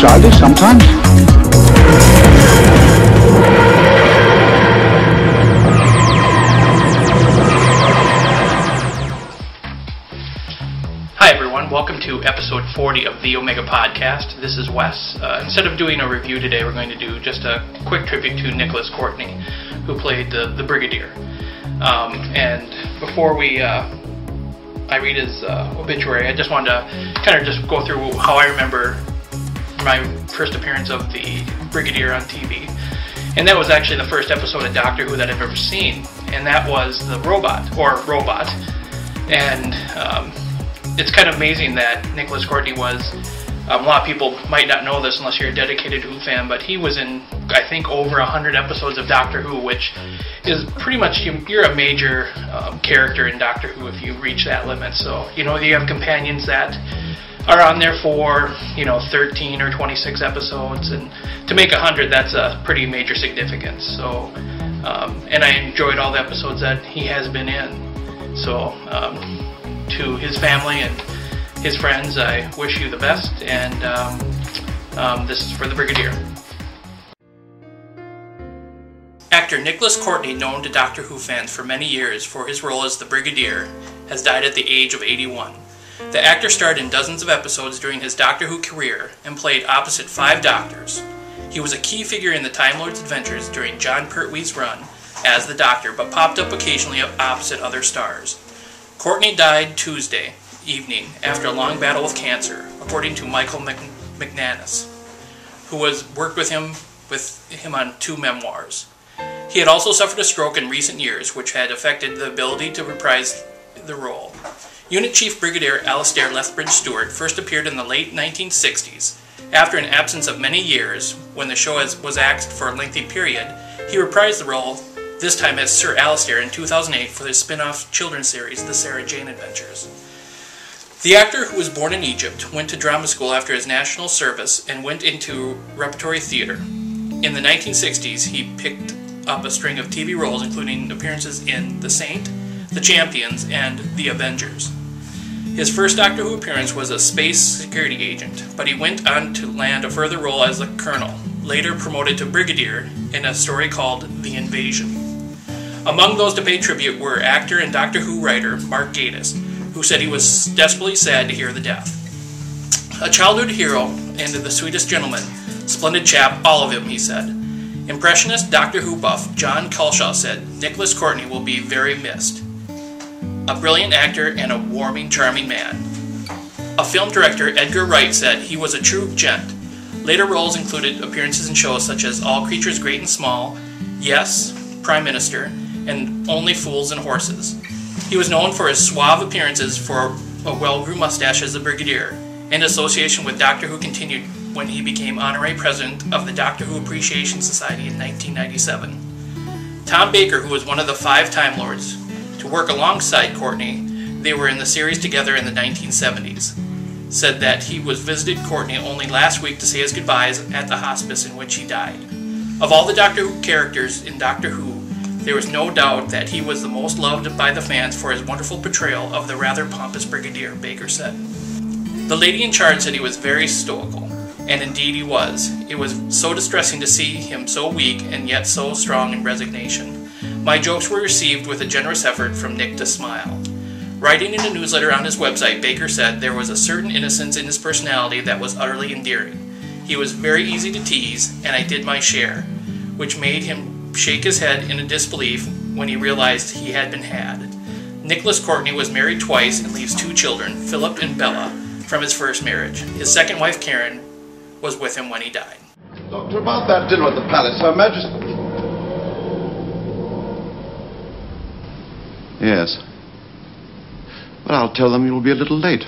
childish sometimes. Hi everyone, welcome to episode 40 of the Omega Podcast. This is Wes. Instead of doing a review today, we're going to do just a quick tribute to Nicholas Courtney, who played the Brigadier. And before I read his obituary, I just wanted to kind of just go through how I remember my first appearance of the Brigadier on TV. And that was actually the first episode of Doctor Who that I've ever seen, and that was the Robot. And it's kind of amazing that Nicholas Courtney was, a lot of people might not know this unless you're a dedicated Who fan, but he was in, I think, over 100 episodes of Doctor Who, which is pretty much, you're a major character in Doctor Who if you reach that limit. So, you know, you have companions that are on there for, 13 or 26 episodes, and to make 100, that's a pretty major significance. So, and I enjoyed all the episodes that he has been in. So, to his family and his friends, I wish you the best, and this is for the Brigadier. Actor Nicholas Courtney, known to Doctor Who fans for many years for his role as the Brigadier, has died at the age of 81. The actor starred in dozens of episodes during his Doctor Who career and played opposite 5 Doctors. He was a key figure in the Time Lord's adventures during Jon Pertwee's run as the Doctor, but popped up occasionally opposite other stars. Courtney died Tuesday evening after a long battle with cancer, according to Michael McNanus, who worked with him on 2 memoirs. He had also suffered a stroke in recent years, which had affected the ability to reprise the role. Unit Chief Brigadier Alastair Lethbridge-Stewart first appeared in the late 1960s. After an absence of many years, when the show was axed for a lengthy period, he reprised the role, this time as Sir Alastair in 2008 for the spin-off children's series, The Sarah Jane Adventures. The actor, who was born in Egypt, went to drama school after his national service and went into repertory theater. In the 1960s, he picked up a string of TV roles, including appearances in The Saint, The Champions, and The Avengers. His first Doctor Who appearance was a space security agent, but he went on to land a further role as a colonel, later promoted to Brigadier in a story called The Invasion. Among those to pay tribute were actor and Doctor Who writer Mark Gatiss, who said he was desperately sad to hear the death. A childhood hero and the sweetest gentleman, splendid chap, all of him, he said. Impressionist Doctor Who buff John Culshaw said, Nicholas Courtney will be very missed. A brilliant actor and a warming, charming man. A film director, Edgar Wright, said he was a true gent. Later roles included appearances in shows such as All Creatures Great and Small, Yes, Prime Minister, and Only Fools and Horses. He was known for his suave appearances, for a well-groomed mustache as the Brigadier, and association with Doctor Who continued when he became honorary president of the Doctor Who Appreciation Society in 1997. Tom Baker, who was one of the 5 Time Lords, to work alongside Courtney, they were in the series together in the 1970s, said that he visited Courtney only last week to say his goodbyes at the hospice in which he died. Of all the Doctor Who characters in Doctor Who, there was no doubt that he was the most loved by the fans for his wonderful portrayal of the rather pompous Brigadier, Baker said. The lady in charge said he was very stoical, and indeed he was. It was so distressing to see him so weak and yet so strong in resignation. My jokes were received with a generous effort from Nick to smile. Writing in a newsletter on his website, Baker said there was a certain innocence in his personality that was utterly endearing. He was very easy to tease, and I did my share, which made him shake his head in disbelief when he realized he had been had. Nicholas Courtney was married twice and leaves 2 children, Philip and Bella, from his first marriage. His second wife, Karen, was with him when he died. Doctor, about that dinner at the palace, Her Majesty... Yes. But I'll tell them you'll be a little late.